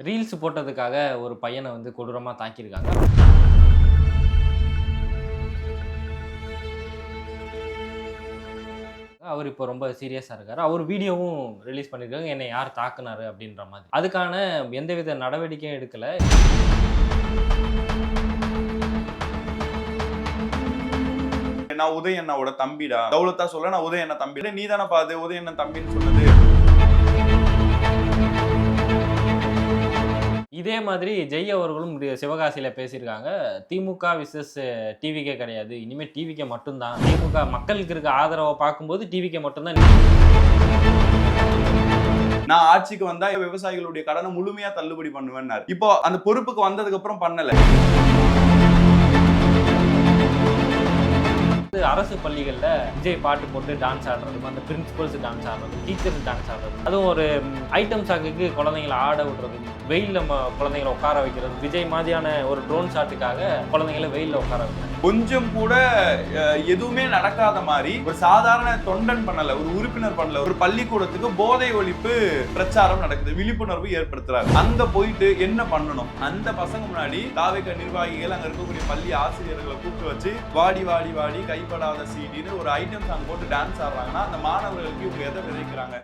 Reels போட்டதுக்காக ஒரு பையனை வந்து கொடூரமா தாக்கியிருக்காங்க. அவர் இப்போ ரொம்ப சீரியஸா இருக்காரு. அவர் வீடியோவும் ரிலீஸ் பண்ணியிருக்காங்க. என்னை யார் தாக்குனாரு அப்படின்ற மாதிரி. அதுக்கான எந்தவித நடவடிக்கையும் எடுக்கல. நான் உதய் அண்ணாவோட தம்பிடா. தௌலத்தா சொல்ல நான் உதய் அண்ணா தம்பி. நீ தானே பாது உதய் அண்ணன் தம்பின்னு சொன்னது. இதே மாதிரி ஜெய் அவர்களும் சிவகாசியில பேசியிருக்காங்க. திமுக விசஸ் டிவிகே கிடையாது. இனிமே டிவிகே மட்டும்தான். திமுக மக்களுக்கு இருக்க ஆதரவை பார்க்கும்போது டிவிகே மட்டும்தான். நான் ஆட்சிக்கு வந்தா விவசாயிகளுடைய கடனை முழுமையா தள்ளுபடி பண்ணுவேன்னாரு. இப்போ அந்த பொறுப்புக்கு வந்ததுக்கு அப்புறம் பண்ணல. அரசு பள்ளிகள்ல விஜய் பாட்டு போட்டு டான்ஸ் ஆடுறது, அந்த பிரின்சிபல்ஸ் டான்ஸ் ஆடுறது, டீச்சர்ஸ் டான்ஸ் ஆடுறது, அதுவும் ஒரு ஐட்டம் சாக்குக்கு குழந்தைங்களை ஆட விடுறது, வெயில்ல குழந்தைங்களை உட்கார வைக்கிறது, விஜய் மாதிரியான ஒரு ட்ரோன் ஷாட்டுக்காக குழந்தைங்களை வெயில்ல உட்கார வைக்கிறது. கொஞ்சம் கூட எதுவுமே நடக்காத மாதிரி ஒரு சாதாரண தொண்டன் பண்ணல, ஒரு உறுப்பினர் பண்ணல, ஒரு பள்ளிக்கூடத்துக்கு போதை ஒழிப்பு பிரச்சாரம் நடக்குது, விழிப்புணர்வு ஏற்படுத்துறாரு. அங்க போயிட்டு என்ன பண்ணணும்? அந்த பசங்க முன்னாடி தாவேக நிர்வாகிகள், அங்க இருக்கக்கூடிய பள்ளி ஆசிரியர்களை கூப்பிட்டு வச்சு வாடி வாடி வாடி கைப்படாத சீடின்னு ஒரு ஐட்டம் சாங் போட்டு டான்ஸ் ஆடுறாங்கன்னா அந்த மாணவர்களுக்கு இவங்க எதை விதைக்கிறாங்க?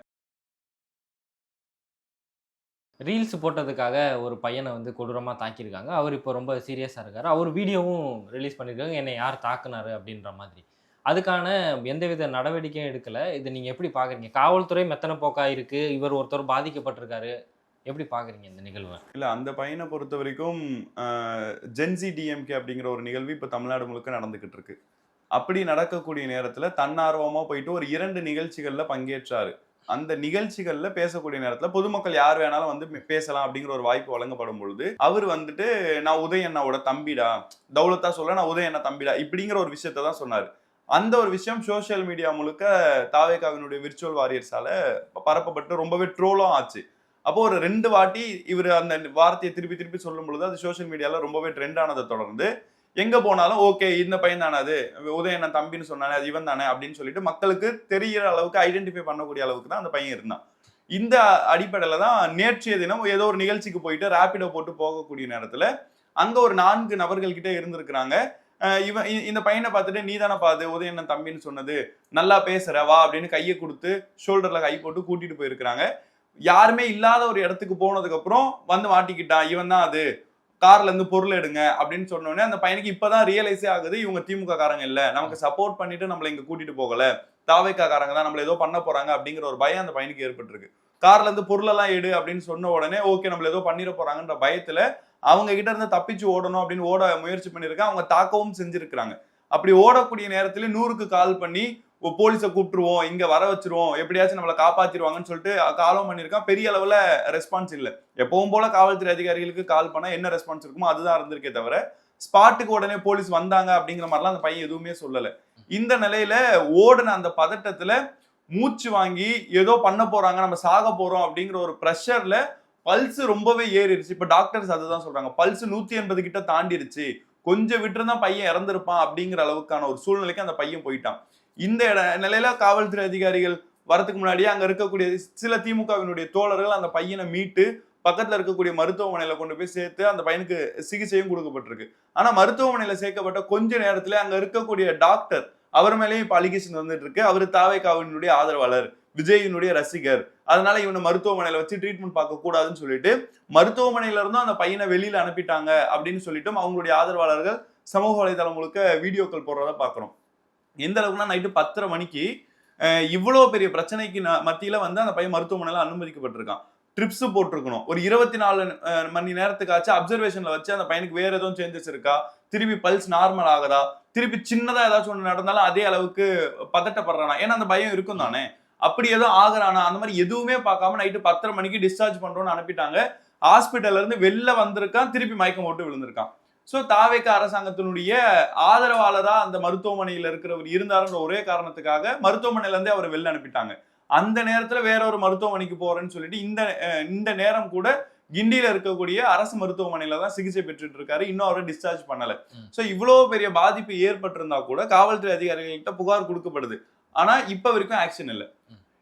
ரீல்ஸ் போட்டதுக்காக ஒரு பையனை வந்து கொடூரமாக தாக்கியிருக்காங்க. அவர் இப்போ ரொம்ப சீரியஸாக இருக்கார். அவர் வீடியோவும் ரிலீஸ் பண்ணியிருக்காங்க. என்னை யார் தாக்குனாரு அப்படின்ற மாதிரி. அதுக்கான எந்தவித நடவடிக்கையும் எடுக்கலை. இது நீங்கள் எப்படி பார்க்குறீங்க? காவல்துறை மெத்தனை போக்கா இருக்குது. இவர் ஒருத்தர் பாதிக்கப்பட்டிருக்காரு. எப்படி பார்க்குறீங்க இந்த நிகழ்வை? இல்லை, அந்த பையனை பொறுத்த வரைக்கும் ஜென்சி டிஎம்கே அப்படிங்கிற ஒரு நிகழ்வு இப்போ தமிழ்நாடு முழுக்க நடந்துக்கிட்டு இருக்கு. அப்படி நடக்கக்கூடிய நேரத்தில் தன்னார்வமாக போயிட்டு ஒரு 2 நிகழ்ச்சிகளில் பங்கேற்றாரு. அந்த நிகழ்ச்சிகள்ல பேசக்கூடிய நேரத்துல பொதுமக்கள் யார் வேணாலும் வந்து பேசலாம் அப்படிங்கிற ஒரு வாய்ப்பு வழங்கப்படும் பொழுது அவர் வந்துட்டு நான் உதய் அண்ணாவோட தம்பிடா, தௌலத்தா சொல்ல நான் உதய் அண்ணா தம்பிடா இப்படிங்கிற ஒரு விஷயத்த தான் சொன்னாரு. அந்த ஒரு விஷயம் சோசியல் மீடியா முழுக்க தாவேகாவினுடைய விர்ச்சுவல் வாரியர்ஸால பரப்பப்பட்டு ரொம்பவே ட்ரோலும் ஆச்சு. அப்போ ஒரு 2 வாட்டி இவர் அந்த வார்த்தையை திருப்பி திருப்பி சொல்லும் பொழுது அது சோசியல் மீடியால ரொம்பவே ட்ரெண்ட் ஆனதை தொடர்ந்து எங்க போனாலும் ஓகே இந்த பையன் தானே, அது உதயண்ணன் தம்பின்னு சொன்னானே, அது இவன் தானே அப்படின்னு சொல்லிட்டு மக்களுக்கு தெரிகிற அளவுக்கு ஐடென்டிஃபை பண்ணக்கூடிய அளவுக்கு தான் அந்த பையன் இருந்தான். இந்த அடிப்படையில தான் நேற்றைய தினம் ஏதோ ஒரு நிகழ்ச்சிக்கு போயிட்டு ரேபிடோ போட்டு போகக்கூடிய நேரத்துல அங்க ஒரு 4 நபர்கள் கிட்ட இருந்திருக்கிறாங்க. இவன் இந்த பையனை பார்த்துட்டு நீ தானே பாது உதயண்ணன் தம்பின்னு சொன்னது, நல்லா பேசுற வா அப்படின்னு கையை கொடுத்து ஷோல்டர்ல கை போட்டு கூட்டிட்டு போயிருக்கிறாங்க. யாருமே இல்லாத ஒரு இடத்துக்கு போனதுக்கு அப்புறம் வந்து மாட்டிக்கிட்டான், இவன் தான் அது, கார்ல இருந்து பொருள் எடுங்க அப்படின்னு சொன்னோடனே அந்த பையனுக்கு இப்பதான் ரியலைஸே ஆகுது இவங்க திமுக காரங்க இல்ல, நமக்கு சப்போர்ட் பண்ணிட்டு நம்மள இங்க கூட்டிட்டு போகல, தாவேகா காரங்க தான் நம்மள ஏதோ பண்ண போறாங்க அப்படிங்கிற ஒரு பயம் அந்த பையனுக்கு ஏற்பட்டிருக்கு. கார்ல இருந்து பொருளெல்லாம் எடு அப்படின்னு சொன்ன உடனே ஓகே நம்மள ஏதோ பண்ணிட போறாங்கன்ற பயத்துல அவங்க கிட்ட இருந்து தப்பிச்சு ஓடணும் அப்படின்னு ஓட முயற்சி பண்ணிருக்காங்க. அவங்க தாக்கவும் செஞ்சிருக்கிறாங்க. அப்படி ஓடக்கூடிய நேரத்துல 100க்கு கால் பண்ணி போலீஸை கூப்பிட்டுருவோம், இங்க வர வச்சிருவோம், எப்படியாச்சும் நம்மளை காப்பாத்திடுவாங்கன்னு சொல்லிட்டு காலம் பண்ணியிருக்கான். பெரிய அளவுல ரெஸ்பான்ஸ் இல்லை. எப்பவும் போல காவல்துறை அதிகாரிகளுக்கு கால் பண்ணா என்ன ரெஸ்பான்ஸ் இருக்குமோ அதுதான் இருந்திருக்கே தவிர ஸ்பாட்டுக்கு உடனே போலீஸ் வந்தாங்க அப்படிங்கிற மாதிரிலாம் அந்த பையன் எதுவுமே சொல்லல. இந்த நிலையில ஓடுன அந்த பதட்டத்துல மூச்சு வாங்கி ஏதோ பண்ண போறாங்க, நம்ம சாக போறோம் அப்படிங்கிற ஒரு ப்ரெஷர்ல பல்ஸ் ரொம்பவே ஏறிடுச்சு. இப்ப டாக்டர்ஸ் அதுதான் சொல்றாங்க, பல்ஸ் 180 கிட்ட தாண்டிடுச்சு, கொஞ்சம் விட்டுருந்தான் பையன் இறந்திருப்பான் அப்படிங்கிற அளவுக்கான ஒரு சூழ்நிலைக்கு அந்த பையன் போயிட்டான். இந்த நிலையில காவல்துறை அதிகாரிகள் வரதுக்கு முன்னாடியே அங்க இருக்கக்கூடிய சில திமுகவினுடைய தோழர்கள் அந்த பையனை மீட்டு பக்கத்துல இருக்கக்கூடிய மருத்துவமனையில கொண்டு போய் சேர்த்து அந்த பையனுக்கு சிகிச்சையும் கொடுக்கப்பட்டிருக்கு. ஆனா மருத்துவமனையில சேர்க்கப்பட்ட கொஞ்ச நேரத்துல அங்க இருக்கக்கூடிய டாக்டர் அவர் மேலேயும் இப்ப அலிகேஷன் வந்துட்டு இருக்கு. அவரு தாவேகாவினுடைய ஆதரவாளர், விஜயினுடைய ரசிகர், அதனால இவனை மருத்துவமனையில வச்சு ட்ரீட்மெண்ட் பார்க்க கூடாதுன்னு சொல்லிட்டு மருத்துவமனையில இருந்தும் அந்த பையனை வெளியில அனுப்பிட்டாங்க அப்படின்னு சொல்லிட்டும் அவங்களுடைய ஆதரவாளர்கள் சமூக வலைதளம் முழுக்க வீடியோக்கள் போடுறத பாக்குறோம். எந்த அளவுக்குன்னா நைட்டு 10:30 மணிக்கு இவ்வளவு பெரிய பிரச்சனைக்கு மத்தியில வந்து அந்த பையன் மருத்துவமனையில அனுமதிக்கப்பட்டிருக்கான். ட்ரிப்ஸ் போட்டிருக்கணும். ஒரு 24 மணி நேரத்துக்காச்சும் அப்சர்வேஷன்ல வச்சு அந்த பையனுக்கு வேற எதுவும் சேஞ்சஸ் இருக்கா, திருப்பி பல்ஸ் நார்மல் ஆகுதா, திருப்பி சின்னதா ஏதாச்சும் ஒண்ணு நடந்தாலும் அதே அளவுக்கு பதட்டப்படுறானா, ஏன்னா அந்த பயம் இருக்கும் தானே, அப்படி எதுவும் ஆகுறானா, அந்த மாதிரி எதுவுமே பார்க்காம நைட்டு 10:30 மணிக்கு டிஸ்சார்ஜ் பண்றோம்னு அனுப்பிட்டாங்க. ஹாஸ்பிட்டல்ல இருந்து வெளில வந்திருக்கான், திருப்பி மயக்கம் போட்டு விழுந்திருக்கான். சோ தாவேகா அரசாங்கத்தினுடைய ஆதரவாளரா அந்த மருத்துவமனையில இருக்கிறவர் இருந்தாருன்ற ஒரே காரணத்துக்காக மருத்துவமனையில இருந்தே அவர் வெளில அனுப்பிட்டாங்க. அந்த நேரத்துல வேற ஒரு மருத்துவமனைக்கு போறேன்னு சொல்லிட்டு இந்த நேரம் கூட கிண்டியில இருக்கக்கூடிய அரசு மருத்துவமனையில தான் சிகிச்சை பெற்றுட்டு இருக்காரு. இன்னும் அவரை டிஸ்சார்ஜ் பண்ணல. சோ இவ்வளவு பெரிய பாதிப்பு ஏற்பட்டிருந்தா கூட காவல்துறை அதிகாரிகள்கிட்ட புகார் கொடுக்கப்படுது. ஆனா இப்ப வரைக்கும் ஆக்ஷன் இல்லை.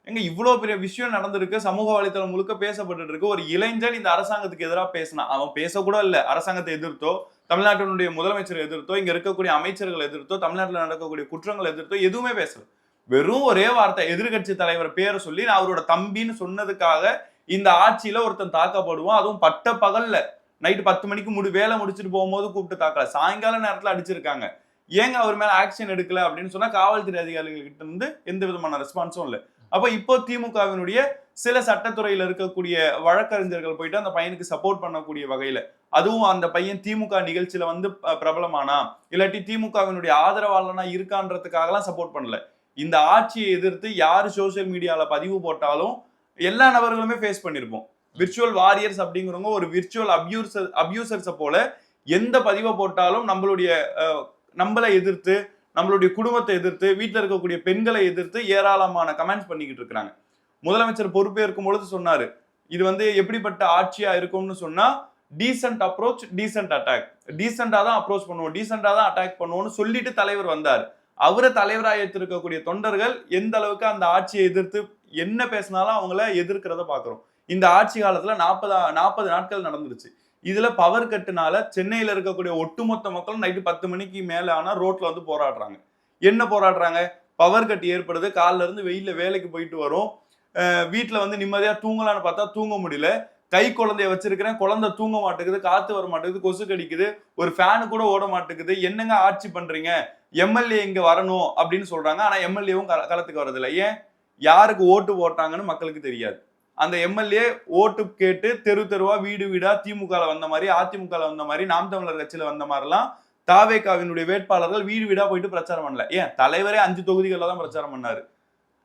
எங்க இவ்வளவு பெரிய விஷயம் நடந்திருக்கு, சமூக வலைத்தளம் முழுக்க பேசப்பட்டு இருக்கு. ஒரு இளைஞன் இந்த அரசாங்கத்துக்கு எதிராக பேசினா, அவன் பேசக்கூட இல்ல, அரசாங்கத்தை எதிர்த்தோ தமிழ்நாட்டினுடைய முதலமைச்சரை எதிர்த்தோ இங்க இருக்கக்கூடிய அமைச்சர்களை எதிர்த்தோ தமிழ்நாட்டில் நடக்கக்கூடிய குற்றங்களை எதிர்த்தோ எதுவுமே பேசல. வெறும் ஒரே வார்த்தை எதிர்கட்சி தலைவர் பேரை சொல்லி நான் அவரோட தம்பின்னு சொன்னதுக்காக இந்த ஆட்சியில ஒருத்தன் தாக்கப்படுவான். அதுவும் பட்ட பகல்ல நைட்டு 10 மணிக்கு வேலை முடிச்சுட்டு போகும்போது கூப்பிட்டு தாக்கல, சாயங்கால நேரத்துல அடிச்சிருக்காங்க. ஏங்க அவர் மேல ஆக்ஷன் எடுக்கல அப்படின்னு சொன்னா காவல்துறை அதிகாரிகள் கிட்ட இருந்து எந்த விதமான ரெஸ்பான்ஸும் இல்லை. அப்ப இப்போ திமுகவினுடைய சில சட்டத்துறையில இருக்கக்கூடிய வழக்கறிஞர்கள் போயிட்டு அந்த பையனுக்கு சப்போர்ட் பண்ணக்கூடிய வகையில, அதுவும் அந்த பையன் திமுக நிகழ்ச்சியில வந்து பிரபலமானா இல்லாட்டி திமுகவினுடைய ஆதரவாளனா இருக்கான்றதுக்காக எல்லாம் சப்போர்ட் பண்ணல. இந்த ஆட்சியை எதிர்த்து யாரு சோசியல் மீடியால பதிவு போட்டாலும் எல்லா நபர்களுமே ஃபேஸ் பண்ணிருப்போம். விர்ச்சுவல் வாரியர்ஸ் அப்படிங்கிறவங்க ஒரு விர்ச்சுவல் அபியூசர்ஸை போல எந்த பதிவை போட்டாலும் நம்மளை எதிர்த்து, நம்மளுடைய குடும்பத்தை எதிர்த்து, வீட்டில் இருக்கக்கூடிய பெண்களை எதிர்த்து ஏராளமான கமெண்ட்ஸ் பண்ணிக்கிட்டு இருக்கிறாங்க. முதலமைச்சர் பொறுப்பேற்கும் பொழுது சொன்னாரு, இது வந்து எப்படிப்பட்ட ஆட்சியா இருக்கும்னு சொன்னா டீசென்ட் அப்ரோச், டீசென்ட் அட்டாக். டீசெண்டா தான் அப்ரோச் பண்ணுவோம், டீசெண்டா தான் அட்டாக் பண்ணுவோம்னு சொல்லிட்டு தலைவர் வந்தார். அவரை தலைவராக ஏற்றிருக்கக்கூடிய தொண்டர்கள் எந்த அளவுக்கு அந்த ஆட்சியை எதிர்த்து என்ன பேசினாலும் அவங்கள எதிர்க்கிறத பாக்குறோம். இந்த ஆட்சி காலத்துல 40 நாட்கள் நடந்துருச்சு. இதுல பவர் கட்டுனால சென்னையில இருக்கக்கூடிய ஒட்டுமொத்த மக்களும் நைட்டு 10 மணிக்கு மேல ஆனா ரோட்ல வந்து போராடுறாங்க. என்ன போராடுறாங்க? பவர் கட் ஏற்படுது, காலில இருந்து வெயில்ல வேலைக்கு போயிட்டு வரும், வீட்டுல வந்து நிம்மதியா தூங்கலான்னு பார்த்தா தூங்க முடியல, கை குழந்தைய வச்சிருக்கிறேன், குழந்தை தூங்க மாட்டேங்குது, காத்து வர மாட்டேங்குது, கொசு கடிக்குது, ஒரு ஃபேனு கூட ஓட மாட்டேங்குது, என்னங்க ஆட்சி பண்றீங்க, எம்எல்ஏ இங்க வரணும் அப்படின்னு சொல்றாங்க. ஆனா எம்எல்ஏவும் களத்துக்கு வரதில்லை. ஏன்? யாருக்கு ஓட்டு போட்டாங்கன்னு மக்களுக்கு தெரியாது. அந்த எம்எல்ஏ ஓட்டு கேட்டு தெரு தெருவா வீடு வீடா திமுக வந்த மாதிரி, அதிமுக வந்த மாதிரி, நாம் தமிழர் கட்சியில வந்த மாதிரிலாம் தாவேகாவினுடைய வேட்பாளர்கள் வீடு வீடா போயிட்டு பிரச்சாரம் பண்ணல. ஏன்? தலைவரே 5 தொகுதிகளில் தான் பிரச்சாரம் பண்ணாரு.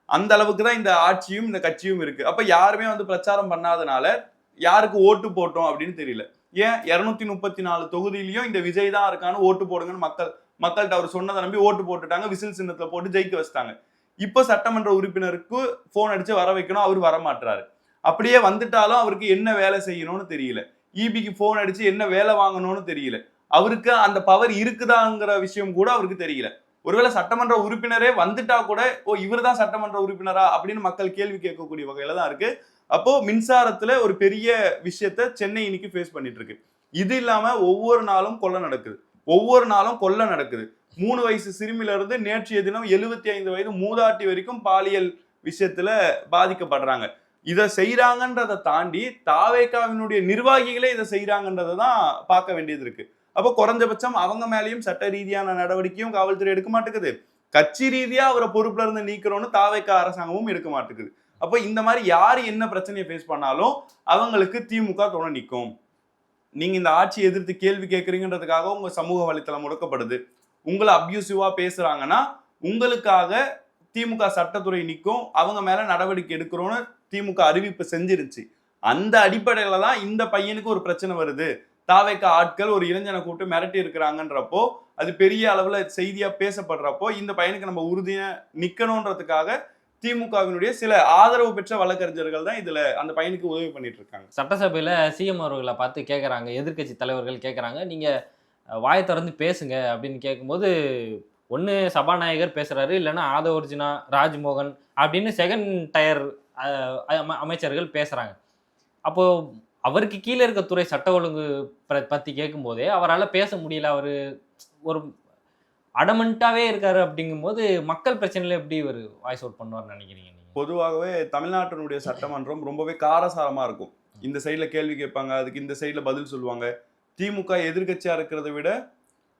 அந்த அளவுக்கு தான் இந்த ஆட்சியும் இந்த கட்சியும் இருக்கு. அப்ப யாருமே வந்து பிரச்சாரம் பண்ணாதனால யாருக்கு ஓட்டு போட்டோம் அப்படின்னு தெரியல. ஏன் 234 தொகுதியிலையும் இந்த விஜய் தான் இருக்கான்னு ஓட்டு போடுங்கன்னு மக்கள்கிட்ட அவர் சொன்னதை நம்பி ஓட்டு போட்டுட்டாங்க, விசில் சின்னத்துல போட்டு ஜெயிக்க வச்சுட்டாங்க. இப்ப சட்டமன்ற உறுப்பினருக்கு போன் அடிச்சு வர வைக்கணும், அவர் வரமாட்டாரு. அப்படியே வந்துட்டாலும் அவருக்கு என்ன வேலை செய்யணும்னு தெரியல, இபிக்கு போன் அடிச்சு என்ன வேலை வாங்கணும்னு தெரியல, அவருக்கு அந்த பவர் இருக்குதாங்கிற விஷயம் கூட அவருக்கு தெரியல. ஒருவேளை சட்டமன்ற உறுப்பினரே வந்துட்டா கூட ஓ இவர் தான் சட்டமன்ற உறுப்பினரா அப்படின்னு மக்கள் கேள்வி கேட்கக்கூடிய வகையில தான் இருக்கு. அப்போ மின்சாரத்துல ஒரு பெரிய விஷயத்த சென்னை இன்னைக்கு ஃபேஸ் பண்ணிட்டு இருக்கு. இது இல்லாம ஒவ்வொரு நாளும் கொலை நடக்குது, ஒவ்வொரு நாளும் கொள்ளை நடக்குது. 3 வயசு சிறுமியில இருந்து நேற்றைய தினம் 75 வயது மூதாட்டி வரைக்கும் பாலியல் விஷயத்துல பாதிக்கப்படுறாங்க. இதை செய்யறாங்கன்றதை தாண்டி தாவேகாவினுடைய நிர்வாகிகளே இதை செய்யறாங்கன்றதை தான் பார்க்க வேண்டியது இருக்கு. அப்போ குறைஞ்சபட்சம் அவங்க மேலேயும் சட்ட ரீதியான நடவடிக்கையும் காவல்துறை எடுக்க மாட்டேங்குது, கட்சி ரீதியா அவரை பொறுப்புல இருந்து நீக்கிறோன்னு தாவேகா அரசாங்கமும் எடுக்க மாட்டேங்குது. அப்போ இந்த மாதிரி யாரு என்ன பிரச்சனையை ஃபேஸ் பண்ணாலும் அவங்களுக்கு திமுக துணை நிற்கும். நீங்க இந்த ஆட்சியை எதிர்த்து கேள்வி கேட்கறீங்கன்றதுக்காக உங்க சமூக வலைத்தளம் முடக்கப்படுது, உங்களை அப்யூசிவா பேசுறாங்கன்னா உங்களுக்காக திமுக சட்டத்துறை நிற்கும், அவங்க மேல நடவடிக்கை எடுக்கிறோன்னு திமுக அறிவிப்பு செஞ்சிருச்சு. அந்த அடிப்படையில தான் இந்த பையனுக்கு ஒரு பிரச்சனை வருது, தாவேகா ஆட்கள் ஒரு இளைஞனை கூப்பிட்டு மிரட்டி இருக்கிறாங்கன்றப்போ அது பெரிய அளவுல செய்தியா பேசப்படுறப்போ இந்த பையனுக்கு நம்ம உறுதியா நிக்கணும்ன்றதுக்காக திமுகவினுடைய சில ஆதரவு பெற்ற வழக்கறிஞர்கள் தான் இதுல அந்த பையனுக்கு உதவி பண்ணிட்டு இருக்காங்க. சட்டசபையில சிஎம் அவர்களை பார்த்து கேட்கறாங்க, எதிர்க்கட்சி தலைவர்கள் கேட்கறாங்க, நீங்க வாயை திறந்து பேசுங்க அப்படின்னு கேட்கும்போது ஒன்று சபாநாயகர் பேசுறாரு, இல்லைன்னா ஆதவர்ஜுனா, ராஜ்மோகன் அப்படின்னு செகண்ட் டயர் அமைச்சர்கள் பேசுறாங்க. அப்போ அவருக்கு கீழே இருக்க துறை சட்ட ஒழுங்கு பத்தி கேட்கும் போதே அவரால் பேச முடியல, அவரு ஒரு அடமெண்டாவே இருக்காரு. அப்படிங்கும்போது மக்கள் பிரச்சனையில எப்படி ஒரு வாய்ஸ் அவுட் பண்ணுவார்னு நினைக்கிறீங்க நீங்க? பொதுவாகவே தமிழ்நாட்டினுடைய சட்டமன்றம் ரொம்பவே காரசாரமா இருக்கும். இந்த சைட்ல கேள்வி கேட்பாங்க, அதுக்கு இந்த சைட்ல பதில் சொல்லுவாங்க. திமுக எதிர்கட்சியா இருக்கிறத விட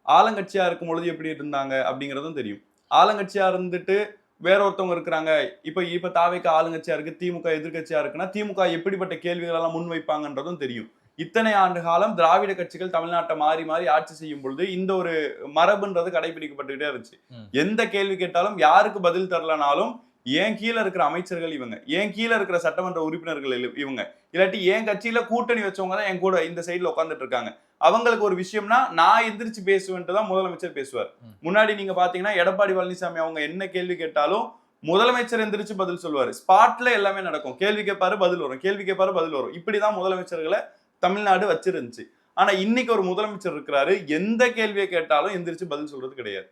ஆளுங்கட்சியா இருக்கும் பொழுது எப்படி இருந்தாங்க அப்படிங்கிறதும் தெரியும். ஆளுங்கட்சியா இருந்துட்டு வேற ஒருத்தவங்க இருக்கிறாங்க, இப்ப தாவேகா ஆளுங்கட்சியா இருக்கு, திமுக எதிர்கட்சியா இருக்குன்னா திமுக எப்படிப்பட்ட கேள்விகள் எல்லாம் முன்வைப்பாங்கன்றதும் தெரியும். இத்தனை ஆண்டு காலம் திராவிட கட்சிகள் தமிழ்நாட்டை மாறி மாறி ஆட்சி செய்யும் பொழுது இந்த ஒரு மரபுன்றது கடைபிடிக்கப்பட்டுக்கிட்டே இருந்துச்சு. எந்த கேள்வி கேட்டாலும் யாருக்கு பதில் தரலனாலும் ஏன் கீழே இருக்கிற அமைச்சர்கள் இவங்க, ஏன் கீழே இருக்கிற சட்டமன்ற உறுப்பினர்கள் இவங்க, இல்லாட்டி என் கட்சியில கூட்டணி வச்சவங்க தான் என் கூட இந்த சைட்ல உட்காந்துட்டு இருக்காங்க, அவங்களுக்கு ஒரு விஷயம்னா நான் எந்திரிச்சு பேசுவேன்ட்டு தான் முதலமைச்சர் பேசுவார். முன்னாடி நீங்க பாத்தீங்கன்னா எடப்பாடி பழனிசாமி அவங்க என்ன கேள்வி கேட்டாலும் முதலமைச்சர் எந்திரிச்சு பதில் சொல்லுவாரு. ஸ்பாட்ல எல்லாமே நடக்கும், கேள்வி கேட்பாரு பதில் வரும், கேள்வி கேட்பாரு பதில் வரும். இப்படிதான் முதலமைச்சர்களை தமிழ்நாடு வச்சிருந்துச்சு. ஆனா இன்னைக்கு ஒரு முதலமைச்சர் இருக்கிறாரு, எந்த கேள்வியை கேட்டாலும் எந்திரிச்சு பதில் சொல்றது கிடையாது.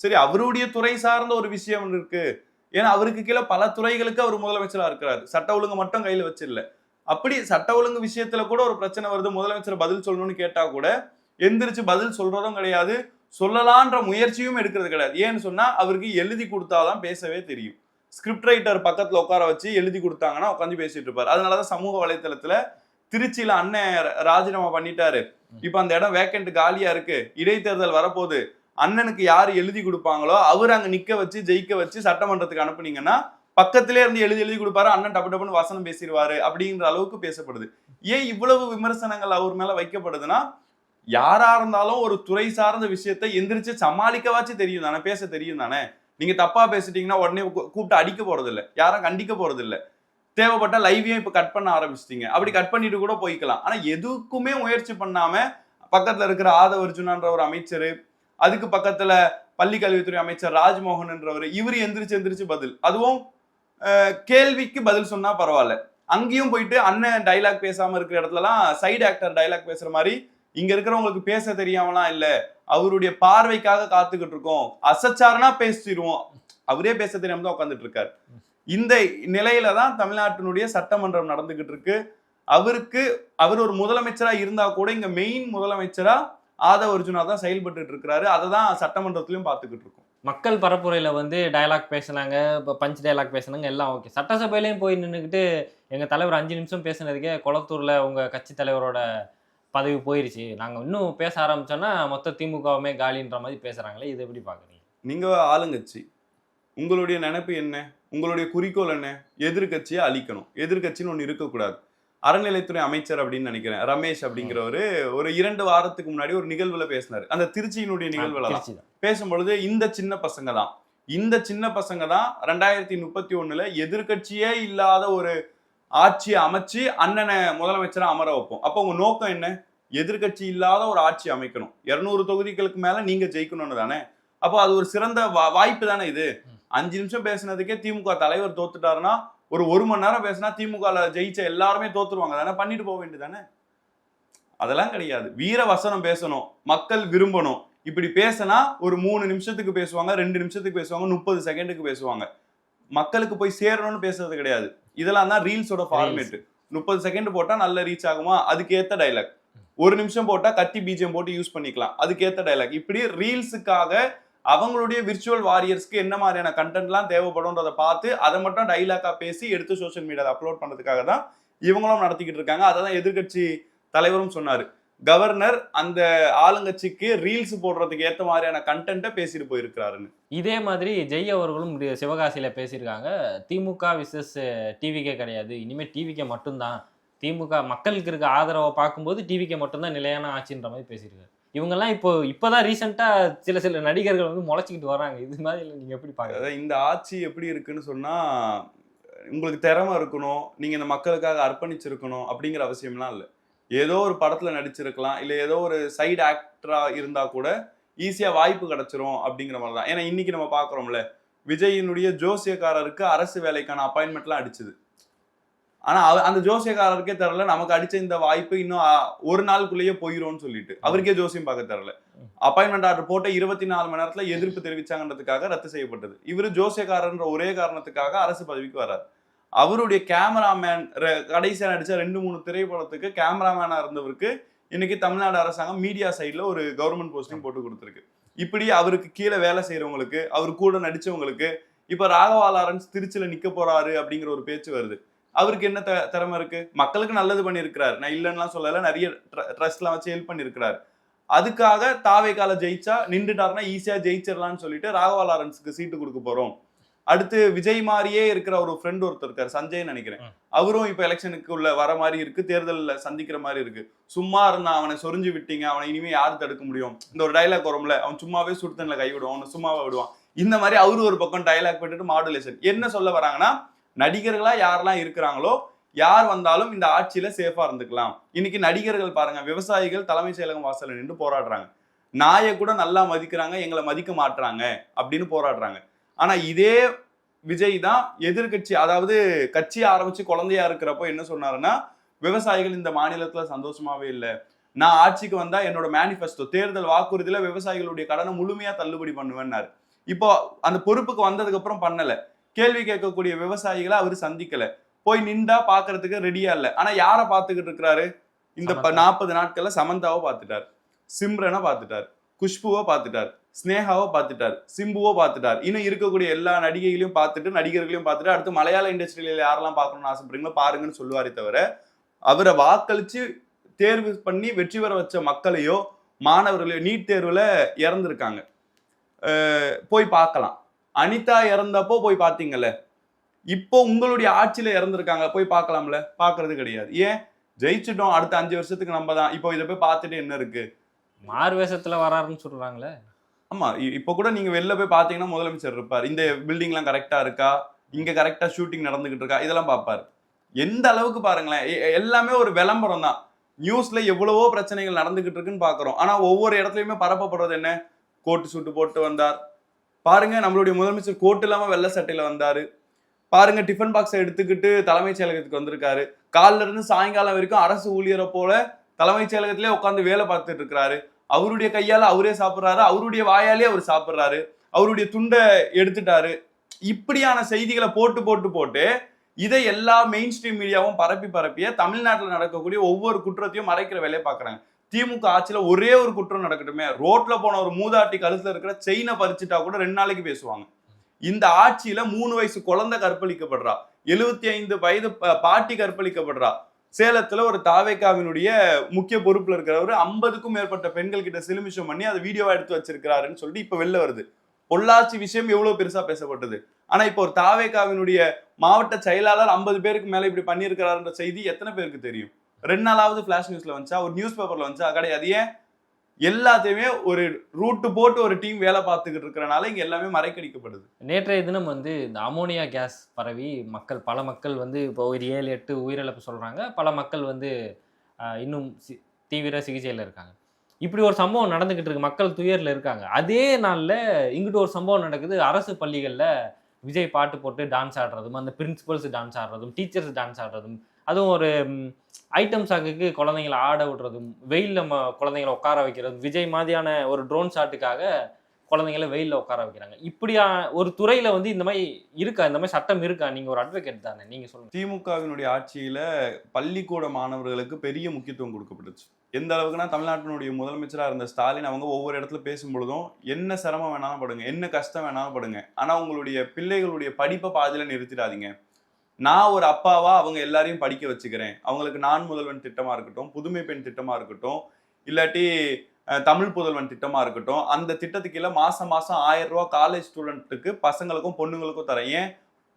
சரி, அவருடைய துறை சார்ந்த ஒரு விஷயம் இருக்கு, ஏன்னா அவருக்கு கீழே பல துறைகளுக்கு அவர் முதலமைச்சரா இருக்கிறாரு, சட்ட ஒழுங்கு மட்டும் கையில வச்சிடல. அப்படி சட்ட ஒழுங்கு விஷயத்துல கூட ஒரு பிரச்சனை வருது, முதலமைச்சர் பதில் சொல்லணும்னு கேட்டா கூட எந்திரிச்சு பதில் சொல்றதும் கிடையாது, சொல்லலான்ற முயற்சியும் எடுக்கிறது கிடையாது. ஏன்னு சொன்னா அவருக்கு எழுதி கொடுத்தாதான் பேசவே தெரியும். ஸ்கிரிப்ட் ரைட்டர் பக்கத்துல உட்கார வச்சு எழுதி கொடுத்தாங்கன்னா உட்காந்து பேசிட்டு இருப்பாரு. அதனாலதான் சமூக வலைத்தளத்துல திருச்சியில அண்ணன் ராஜினாமா பண்ணிட்டாரு, இப்ப அந்த இடம் வேக்கண்ட் காலியா இருக்கு, இடைத்தேர்தல் வரப்போகுது, அண்ணனுக்கு யாரு எழுதி கொடுப்பாங்களோ அவர் அங்க நிக்க வச்சு ஜெயிக்க வச்சு சட்டமன்றத்துக்கு அனுப்புனீங்கன்னா பக்கத்திலே இருந்து எழுதி எழுதி கொடுப்பாரு, அண்ணன் டப்பு டப்புன்னு வசனம் பேசிடுவாரு அப்படிங்கிற அளவுக்கு பேசப்படுது. ஏன் இவ்வளவு விமர்சனங்கள் அவர் மேல வைக்கப்படுதுன்னா, யாரா இருந்தாலும் ஒரு துறை சார்ந்த விஷயத்தை எந்திரிச்சு சமாளிக்கவாச்சு தெரியும் தானே, பேச தெரியும் தானே. நீங்க தப்பா பேசிட்டீங்கன்னா உடனே கூப்பிட்டு அடிக்க போறது இல்ல, யாரும் கண்டிக்க போறது இல்ல, தேவைப்பட்ட லைவையும் இப்ப கட் பண்ண ஆரம்பிச்சிட்டீங்க, அப்படி கட் பண்ணிட்டு கூட போய்க்கலாம். ஆனா எதுக்குமே முயற்சி பண்ணாம பக்கத்துல இருக்கிற ஆதவ அர்ஜுனான்ற ஒரு அமைச்சர், அதுக்கு பக்கத்துல பள்ளி கல்வித்துறை அமைச்சர் ராஜ்மோகன் என்றவர், இவரு எந்திரிச்சு பதில், அதுவும் கேள்விக்கு பதில் சொன்னா பரவாயில்ல, அங்கேயும் போயிட்டு அண்ணன் டைலாக் பேசாம இருக்கிற இடத்துலலாம் சைடு ஆக்டர் டைலாக் பேசுற மாதிரி இங்க இருக்கிறவங்களுக்கு பேச தெரியாமலாம் இல்ல, அவருடைய பார்வைக்காக காத்துக்கிட்டு இருக்கோம், அசச்சாரனா பேசிடுவோம், அவரே பேச தெரியாம தான் உட்காந்துட்டு இருக்காரு. இந்த நிலையில தான் தமிழ்நாட்டினுடைய சட்டமன்றம் நடந்துகிட்டு இருக்கு. அவர் ஒரு முதலமைச்சரா இருந்தா கூட இங்க மெயின் முதலமைச்சரா ஆதவ அர்ஜுனா தான் செயல்பட்டு இருக்கிறாரு. அதை தான் சட்டமன்றத்திலையும் பார்த்துக்கிட்டு இருக்கோம். மக்கள் பரப்புரையில வந்து டயலாக் பேசினாங்க, இப்போ பஞ்ச் டயலாக் பேசினாங்க, எல்லாம் ஓகே. சட்டசபையிலையும் போய் நின்றுக்கிட்டு எங்க தலைவர் 5 நிமிஷம் பேசினதுக்கே கொளத்தூர்ல உங்க கட்சி தலைவரோட பதவி போயிருச்சு, நாங்க இன்னும் பேச ஆரம்பிச்சோம்னா மொத்த திமுகவுமே காலின்ற மாதிரி பேசுறாங்களே, இது எப்படி பாக்குறீங்க? நீங்க ஆளுங்கட்சி, உங்களுடைய நினைப்பு என்ன, உங்களுடைய குறிக்கோள் என்ன? எதிர்கட்சியை அழிக்கணும், எதிர்கட்சின்னு ஒண்ணு இருக்கக்கூடாது. அறநிலைத்துறை அமைச்சர் அப்படின்னு நினைக்கிறேன் ரமேஷ் அப்படிங்கிறவரு ஒரு 2 வாரத்துக்கு முன்னாடி ஒரு நிகழ்வுல பேசினாரு, அந்த திருச்சியினுடைய நிகழ்வுல பேசும்பொழுது இந்த சின்ன பசங்க தான் 2031 எதிர்கட்சியே இல்லாத ஒரு ஆட்சியை அமைச்சு அண்ணனை முதலமைச்சரா அமர வைப்போம். அப்ப உங்க நோக்கம் என்ன? எதிர்கட்சி இல்லாத ஒரு ஆட்சி அமைக்கணும், 200 தொகுதிகளுக்கு மேல நீங்க ஜெயிக்கணும்னு தானே. அப்போ அது ஒரு சிறந்த வாய்ப்பு தானே இது. 5 நிமிஷம் பேசினதுக்கே திமுக தலைவர் தோத்துட்டாருன்னா ஒரு மணி நேரம் பேசினா திமுக ஜெயிச்ச எல்லாருமே தோத்துருவாங்க தானே, பண்ணிட்டு போக வேண்டியது தானே. அதெல்லாம் கிடையாது, வீர வசனம் பேசணும், மக்கள் விரும்பணும். இப்படி பேசினா ஒரு 3 நிமிஷத்துக்கு பேசுவாங்க, 2 நிமிஷத்துக்கு பேசுவாங்க, 30 செகண்டுக்கு பேசுவாங்க, மக்களுக்கு போய் சேரணும்னு பேசுறது கிடையாது. இதெல்லாம் தான் ரீல்ஸோட ஃபார்மேட். 30 செகண்ட் போட்டா நல்ல ரீச் ஆகுமா, அதுக்கு ஏத்த டைலாக். 1 நிமிஷம் போட்டா கத்தி பிஜிஎம் போட்டு யூஸ் பண்ணிக்கலாம், அதுக்கு ஏத்த டைலாக். இப்படி ரீல்ஸுக்காக அவங்களுடைய விர்ச்சுவல் வாரியர்ஸ்க்கு என்ன மாதிரியான கண்டென்ட்லாம் தேவைப்படும்ன்றதை பார்த்து அதை மட்டும் டைலாக்கா பேசி எடுத்து சோஷியல் மீடியாவில் அப்லோட் பண்ணதுக்காக தான் இவங்களும் நடத்திக்கிட்டு இருக்காங்க. அதை தான் எதிர்கட்சி தலைவரும் சொன்னாரு, கவர்னர் அந்த ஆளுங்கட்சிக்கு ரீல்ஸ் போடுறதுக்கு ஏற்ற மாதிரியான கண்டென்ட்டை பேசிட்டு போயிருக்கிறாருன்னு. இதே மாதிரி ஜெய் அவர்களும் சிவகாசியில பேசியிருக்காங்க, திமுக விசஸ் டிவிகே கிடையாது, இனிமேல் டிவிகே மட்டும்தான், திமுக மக்களுக்கு இருக்க ஆதரவை பார்க்கும்போது டிவிகே மட்டும்தான் நிலையான ஆட்சின்ற மாதிரி பேசியிருக்காரு. இவங்கெல்லாம் இப்போதான் ரீசெண்டா சில நடிகர்கள் வந்து முளைச்சிக்கிட்டு வராங்க, இது மாதிரி நீங்க எப்படி பாக்குறீங்க? இந்த ஆட்சி எப்படி இருக்குன்னு சொன்னா, உங்களுக்கு திறமை இருக்கணும், நீங்க இந்த மக்களுக்காக அர்ப்பணிச்சிருக்கணும் அப்படிங்கிற அவசியம்லாம் இல்லை. ஏதோ ஒரு படத்துல நடிச்சிருக்கலாம், இல்ல ஏதோ ஒரு சைடு ஆக்டரா இருந்தா கூட ஈஸியா வாய்ப்பு கிடைச்சிரும் அப்படிங்கிற மாதிரி தான். ஏன்னா இன்னைக்கு நம்ம பாக்குறோம்ல, விஜயினுடைய ஜோசியக்காரருக்கு அரசு வேலைக்கான அப்பாயின்மெண்ட்லாம் அடிச்சுது. ஆனா அந்த ஜோசியக்காரருக்கே தெரியல நமக்கு அடிச்ச இந்த வாய்ப்பு இன்னும் ஒரு நாளுக்குள்ளேயே போயிடும்னு சொல்லிட்டு அவருக்கே ஜோசியம் பார்க்க தெரியல. அப்பாயின்மெண்ட் ஆர்டர் போட்ட 24 மணி நேரத்துல எதிர்ப்பு தெரிவிச்சாங்கன்றதுக்காக ரத்து செய்யப்பட்டது. இவரு ஜோசியக்காரன்ற ஒரே காரணத்துக்காக அரசு பதவிக்கு வர்றாரு. அவருடைய கேமராமேன் கடைசியா நடிச்ச 2-3 திரைப்படத்துக்கு கேமராமேனா இருந்தவருக்கு இன்னைக்கு தமிழ்நாடு அரசாங்கம் மீடியா சைட்ல ஒரு கவர்மெண்ட் போஸ்டிங் போட்டு கொடுத்துருக்கு. இப்படி அவருக்கு கீழே வேலை செய்யறவங்களுக்கு, அவர் கூட நடிச்சவங்களுக்கு இப்ப ராகவா லாரன்ஸ் திருச்சியில நிக்க போறாரு அப்படிங்கிற ஒரு பேச்சு வருது. அவருக்கு என்ன திறமை இருக்கு? மக்களுக்கு நல்லது பண்ணியிருக்கிறாரு, நான் இல்லைன்னா சொல்லல, நிறைய ட்ரஸ்ட்லாம் வச்சு ஹெல்ப் பண்ணியிருக்கிறாரு. அதுக்காக தாவேகால ஜெயிச்சா நின்றுட்டாருன்னா ஈஸியா ஜெயிச்சிடலாம்னு சொல்லிட்டு ராகவா லாரன்ஸுக்கு சீட்டு கொடுக்க போறோம். அடுத்து விஜய் மாதிரியே இருக்கிற ஒரு ஃப்ரெண்ட் ஒருத்தர் இருக்காரு, சஞ்சய் நினைக்கிறேன், அவரும் இப்ப எலெக்ஷனுக்கு உள்ள வர மாதிரி இருக்கு, தேர்தலில் சந்திக்கிற மாதிரி இருக்கு. சும்மா இருந்தா அவனை சொரிஞ்சு விட்டீங்க, அவனை இனிமே யாரு தடுக்க முடியும், இந்த ஒரு டைலாக் வரும்ல, அவன் சும்மாவே சுடுதண்ணில கை விடுவான், அவனை சும்மாவே விடுவான், இந்த மாதிரி அவரு ஒரு பக்கம் டைலாக் போட்டுட்டு மாடுலேஷன். என்ன சொல்ல வராங்கன்னா, நடிகர்களா யாரெல்லாம் இருக்கிறாங்களோ யார் வந்தாலும் இந்த ஆட்சியில சேஃபா இருந்துக்கலாம். இன்னைக்கு நடிகர்கள் பாருங்க, விவசாயிகள் தலைமைச் செயலகம் வாசல்ல நின்று போராடுறாங்க, நாயை கூட நல்லா மதிக்கிறாங்க, எங்களை மதிக்க மாட்டாங்க அப்படின்னு போராடுறாங்க. ஆனா இதே விஜய் தான் எதிர்கட்சி, அதாவது கட்சி ஆரம்பிச்சு குழந்தையா இருக்கிறப்போ என்ன சொன்னாருன்னா, விவசாயிகள் இந்த மாநிலத்துல சந்தோஷமாவே இல்லை, நான் ஆட்சிக்கு வந்தா என்னோட மேனிஃபெஸ்டோ தேர்தல் வாக்குறுதியில விவசாயிகளுடைய கடனை முழுமையா தள்ளுபடி பண்ணுவேன்னாரு. இப்போ அந்த பொறுப்புக்கு வந்ததுக்கு அப்புறம் பண்ணல. கேள்வி கேட்கக்கூடிய விவசாயிகளை அவர் சந்திக்கல. போய் நின்றா பாக்குறதுக்கு ரெடியா இல்ல. ஆனா யாரை பார்த்துக்கிட்டு இருக்கிறாரு? இந்த 40 நாட்கள்ல சமந்தாவை பார்த்துட்டார், சிம்ரனை பார்த்துட்டார், குஷ்புவை பார்த்துட்டார், ஸ்னேகாவை பார்த்துட்டார், சிம்புவை பார்த்துட்டார். இன்னும் இருக்கக்கூடிய எல்லா நடிகைகளையும் பார்த்துட்டு, நடிகர்களையும் பார்த்துட்டு, அடுத்து மலையாள இண்டஸ்ட்ரியில யாரெல்லாம் பார்க்கணும்னு ஆசைப்படுறீங்களோ பாருங்கன்னு சொல்லுவாரே தவிர, அவரை வாக்களிச்சு தேர்வு பண்ணி வெற்றி பெற வச்ச மக்களையோ மாணவர்களையோ நீட் தேர்வுல இறந்துருக்காங்க, போய் பார்க்கலாம். அனிதா இறந்தப்போ போய் பார்த்தீங்கல்ல, இப்போ உங்களுடைய ஆட்சியில இறந்துருக்காங்க, போய் பார்க்கலாம்ல? பார்க்கறது கிடையாது. ஏன்? ஜெயிச்சிட்டோம், அடுத்த 5 வருஷத்துக்கு நம்ம தான், இப்போ இதை போய் பார்த்துட்டு என்ன இருக்கு? மாறு வேஷத்துல வராருன்னு சொல்றாங்களே. ஆமா, இப்போ கூட நீங்க வெளில போய் பாத்தீங்கன்னா முதலமைச்சர் இருப்பார். இந்த பில்டிங் எல்லாம் கரெக்டா இருக்கா, இங்க கரெக்டா ஷூட்டிங் நடந்துகிட்டு இருக்கா, இதெல்லாம் பார்ப்பாரு. எந்த அளவுக்கு பாருங்களேன், எல்லாமே ஒரு விளம்பரம் தான். நியூஸ்ல எவ்வளவோ பிரச்சனைகள் நடந்துகிட்டு இருக்குன்னு பாக்குறோம். ஆனா ஒவ்வொரு இடத்துலயுமே பரப்பப்படுறது என்ன? கோட்டு சூட்டு போட்டு வந்தார் பாருங்க, நம்மளுடைய முதலமைச்சர் கோட்டு இல்லாம வெள்ளை சட்டையில வந்தாரு பாருங்க, டிஃபன் பாக்ஸை எடுத்துக்கிட்டு தலைமைச் செயலகத்துக்கு வந்திருக்காரு. காலில இருந்து சாயங்காலம் வரைக்கும் அரசு ஊழியரை போல தலைமைச் செயலகத்திலே உட்காந்து வேலை பார்த்துட்டு இருக்கிறாரு. அவருடைய கையால அவரே சாப்பிடுறாரு, அவருடைய வாயாலே அவர் சாப்பிடுறாரு, அவருடைய துண்டை எடுத்துட்டாரு. இப்படியான செய்திகளை போட்டு போட்டு போட்டு இதை எல்லா மெயின் ஸ்ட்ரீம் மீடியாவும் பரப்பிய தமிழ்நாட்டில் நடக்கக்கூடிய ஒவ்வொரு குற்றத்தையும் மறைக்கிற வேலையை பாக்குறாங்க. திமுக ஆட்சியில ஒரே ஒரு குற்றம் நடக்கட்டுமே, ரோட்ல போன ஒரு மூதாட்டி கழுத்துல இருக்கிற செயினை பறிச்சுட்டா கூட 2 நாளைக்கு பேசுவாங்க. இந்த ஆட்சியில 3 வயசு குழந்தை கற்பழிக்கப்படுறா, 75 வயது பாட்டி கற்பழிக்கப்படுறா. சேலத்துல ஒரு தாவேகாவினுடைய முக்கிய பொறுப்புல இருக்கிறவர் 50க்கும் மேற்பட்ட பெண்கள் கிட்ட சிலுமிஷம் பண்ணி அதை வீடியோவா எடுத்து வச்சிருக்கிறாருன்னு சொல்லிட்டு இப்ப வெளில வருது. பொள்ளாச்சி விஷயம் எவ்வளவு பெருசா பேசப்பட்டது. ஆனா இப்போ ஒரு தாவேகாவினுடைய மாவட்ட செயலாளர் 50 பேருக்கு மேல இப்படி பண்ணியிருக்கிறாருன்ற செய்தி எத்தனை பேருக்கு தெரியும்? 2 நாளாவது பிளாஷ் நியூஸ்ல வந்துச்சா, ஒரு நியூஸ் பேப்பர்ல வந்துச்சா? கிடையாது. ஏன்? எல்லாத்தையுமே ஒரு ரூட்டு போட்டு ஒரு டீம் வேலை பார்த்துக்கிட்டு இருக்கிறனால இங்க எல்லாமே மறைக்கடிக்கப்படுது. நேற்றைய தினம் வந்து இந்த அமோனியா கேஸ் பரவி பல மக்கள் வந்து இப்போ ஒரு 7-8 உயிரிழப்பு சொல்றாங்க. பல மக்கள் வந்து இன்னும் தீவிர சிகிச்சையில் இருக்காங்க. இப்படி ஒரு சம்பவம் நடந்துகிட்டு இருக்கு, மக்கள் துயர்ல இருக்காங்க. அதே நாள்ல இங்கிட்டு ஒரு சம்பவம் நடக்குது. அரசு பள்ளிகள்ல விஜய் பாட்டு போட்டு டான்ஸ் ஆடுறதும், அந்த பிரின்சிபல்ஸ் டான்ஸ் ஆடுறதும், டீச்சர்ஸ் டான்ஸ் ஆடுறதும், அதுவும் ஒரு ஐட்டம் சாக்குக்கு குழந்தைங்களை ஆட விடுறதும், வெயிலில் குழந்தைங்களை உட்கார வைக்கிறதும், விஜய் மாதிரியான ஒரு ட்ரோன் ஷாட்டுக்காக குழந்தைங்களை வெயிலில் உட்கார வைக்கிறாங்க. இப்படியா ஒரு துறையில வந்து இந்த மாதிரி இருக்கா? இந்த மாதிரி சட்டம் இருக்கா? நீங்க ஒரு அட்வொகேட் தானே, நீங்க சொல்லுங்க. திமுகவினுடைய ஆட்சியில பள்ளிக்கூட மாணவர்களுக்கு பெரிய முக்கியத்துவம் கொடுக்கப்பட்டுச்சு. எந்த அளவுக்குன்னா, தமிழ்நாட்டினுடைய முதலமைச்சராக இருந்த ஸ்டாலின் அவங்க ஒவ்வொரு இடத்துல பேசும்பொழுதும் என்ன சிரமம் வேணாலும் படுங்க, என்ன கஷ்டம் வேணாலும் படுங்க, ஆனா உங்களுடைய பிள்ளைகளுடைய படிப்பை பாதியில நிறுத்திடாதீங்க. நான் ஒரு அப்பாவா அவங்க எல்லாரையும் படிக்க வச்சுக்கிறேன். அவங்களுக்கு நான் முதல்வன் திட்டமா இருக்கட்டும், புதுமை பெண் திட்டமா இருக்கட்டும், இல்லாட்டி தமிழ் புதல்வன் திட்டமா இருக்கட்டும், அந்த திட்டத்துக்கு கீழே மாசம் 1000 ரூபாய் காலேஜ் ஸ்டூடெண்ட்டுக்கு பசங்களுக்கும் பொண்ணுங்களுக்கும் தரேன். ஏன்?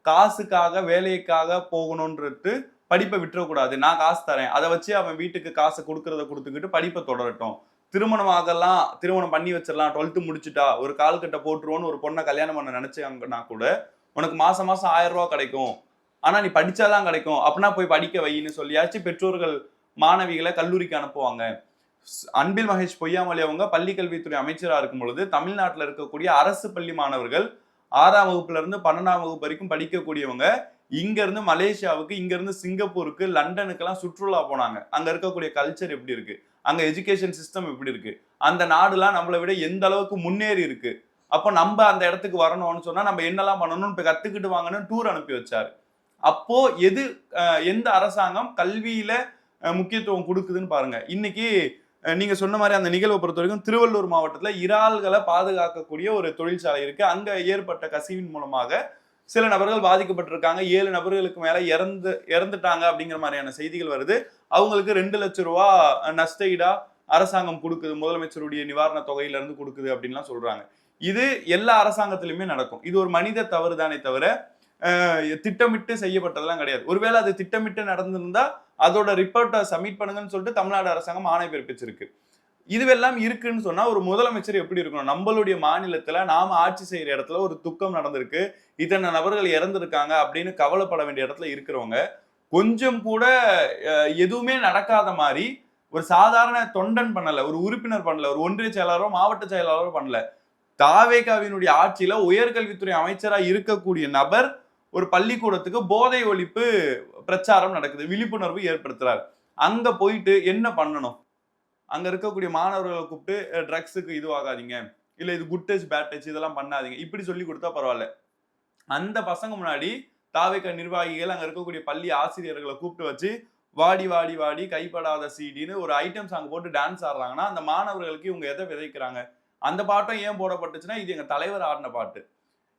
காசுக்காக வேலைக்காக போகணுன்றது படிப்பை விட்டுறக்கூடாது. நான் காசு தரேன், அதை வச்சு அவன் வீட்டுக்கு காசை கொடுக்கறத கொடுத்துக்கிட்டு படிப்பை தொடரட்டும். திருமணம் ஆகலாம், திருமணம் பண்ணி வச்சிடலாம், 12th முடிச்சுட்டா ஒரு கால் கட்ட போட்டுருவோன்னு ஒரு பொண்ணை கல்யாணம் பண்ண நினைச்சாங்கன்னா கூட உனக்கு மாசம் 1000 ரூபாய் கிடைக்கும், ஆனா நீ படிச்சாதான் கிடைக்கும், அப்படின்னா போய் படிக்க வைன்னு சொல்லியாச்சு பெற்றோர்கள் மாணவிகளை கல்லூரிக்கு அனுப்புவாங்க. அன்பில் மகேஷ் பொய்யாமொழி அவங்க பள்ளி கல்வித்துறை அமைச்சராக இருக்கும் பொழுது தமிழ்நாட்டில் இருக்கக்கூடிய அரசு பள்ளி மாணவர்கள் 6ஆம் வகுப்புல இருந்து 12ஆம் வகுப்பு வரைக்கும் படிக்கக்கூடியவங்க இங்க இருந்து மலேசியாவுக்கு, இங்க இருந்து சிங்கப்பூருக்கு, லண்டனுக்கு எல்லாம் சுற்றுலா போனாங்க. அங்க இருக்கக்கூடிய கல்ச்சர் எப்படி இருக்கு, அங்க எஜுகேஷன் சிஸ்டம் எப்படி இருக்கு, அந்த நாடுலாம் நம்மளை விட எந்த அளவுக்கு முன்னேறி இருக்கு, அப்போ நம்ம அந்த இடத்துக்கு வரணும்னு சொன்னா நம்ம என்னெல்லாம் பண்ணணும்னு இப்ப கத்துக்கிட்டு வாங்கன்னு டூர் அனுப்பி வச்சாரு. அப்போ எந்த அரசாங்கம் கல்வியில முக்கியத்துவம் கொடுக்குதுன்னு பாருங்க. இன்னைக்கு நீங்க சொன்ன மாதிரி அந்த நிகழ்வை பொறுத்த வரைக்கும் திருவள்ளூர் மாவட்டத்துல இறால்களை பாதுகாக்கக்கூடிய ஒரு தொழிற்சாலை இருக்கு. அங்க ஏற்பட்ட கசிவின் மூலமாக சில நபர்கள் பாதிக்கப்பட்டிருக்காங்க. 7 நபர்களுக்கு மேல இறந்துட்டாங்க அப்படிங்கிற மாதிரியான செய்திகள் வருது. அவங்களுக்கு 2 லட்சம் ரூபாய் நஷ்டஈடா அரசாங்கம் கொடுக்குது, முதலமைச்சருடைய நிவாரண தொகையில இருந்து கொடுக்குது அப்படின்லாம் சொல்றாங்க. இது எல்லா அரசாங்கத்திலுமே நடக்கும். இது ஒரு மனித தவறு தானே தவிர திட்டமிட்டு செய்யப்பட்டதெல்லாம் கிடையாது. ஒருவேளை அது திட்டமிட்டு நடந்திருந்தா அதோட ரிப்போர்ட்டை சப்மிட் பண்ணுங்கன்னு சொல்லிட்டு தமிழ்நாடு அரசாங்கம் ஆணை பிறப்பிச்சிருக்கு. இதுவெல்லாம் இருக்குன்னு சொன்னா ஒரு முதலமைச்சர் எப்படி இருக்கணும்? நம்மளுடைய மாநிலத்துல நாம ஆட்சி செய்யற இடத்துல ஒரு துக்கம் நடந்திருக்கு, இத்தனை நபர்கள் இறந்திருக்காங்க அப்படின்னு கவலைப்பட வேண்டிய இடத்துல இருக்கிறவங்க கொஞ்சம் கூட எதுவுமே நடக்காத மாதிரி ஒரு சாதாரண தொண்டன் பண்ணல, ஒரு உறுப்பினர் பண்ணல, ஒரு ஒன்றிய செயலாளரோ மாவட்ட செயலாளரோ பண்ணல. தாவேகாவினுடைய ஆட்சியில உயர்கல்வித்துறை அமைச்சரா இருக்கக்கூடிய நபர் ஒரு பள்ளிக்கூடத்துக்கு போதை ஒழிப்பு பிரச்சாரம் நடக்குது, விழிப்புணர்வு ஏற்படுத்துறாரு. அங்க போயிட்டு என்ன பண்ணணும்? அங்க இருக்கக்கூடிய மாணவர்களை கூப்பிட்டு ட்ரக்ஸுக்கு இதுவாகாதீங்க, இல்ல இது குட் டச் பேட் டச் இதெல்லாம் பண்ணாதீங்க இப்படி சொல்லி கொடுத்தா பரவாயில்ல. அந்த பசங்க முன்னாடி தாவேக நிர்வாகிகள் அங்க இருக்கக்கூடிய பள்ளி ஆசிரியர்களை கூப்பிட்டு வச்சு வாடி வாடி வாடி கைப்படாத சீடின்னு ஒரு ஐட்டம் சாங் போட்டு டான்ஸ் ஆடுறாங்கன்னா அந்த மாணவர்களுக்கு இவங்க எதை விதைக்கிறாங்க? அந்த பாட்டும் ஏன் போடப்பட்டுச்சுன்னா இது எங்க தலைவர் ஆடின பாட்டு.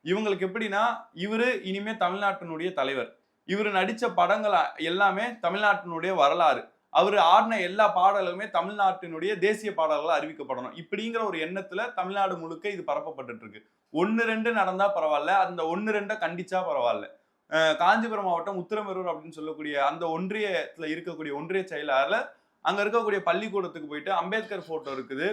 இவங்களுக்கு எப்படின்னா இவரு இனிமே தமிழ்நாட்டினுடைய தலைவர். இவரு நடிச்ச படங்கள் எல்லாமே தமிழ்நாட்டினுடைய வரலாறு. அவரு ஆடின எல்லா பாடல்களுமே தமிழ்நாட்டினுடைய தேசிய பாடல்களா அறிவிக்கப்படணும். இப்படிங்கிற ஒரு எண்ணத்துல தமிழ்நாடு முழுக்க இது பரப்பப்பட்டுட்டு இருக்கு. 1, 2 நடந்தா பரவாயில்ல. அந்த 1, 2 கண்டிச்சா பரவாயில்ல. காஞ்சிபுரம் மாவட்டம் உத்திரமேரூர் அப்படின்னு சொல்லக்கூடிய அந்த ஒன்றியத்துல இருக்கக்கூடிய ஒன்றிய செயலாளர் அங்க இருக்கக்கூடிய பள்ளிக்கூடத்துக்கு போயிட்டு அம்பேத்கர் போட்டோ இருக்குது,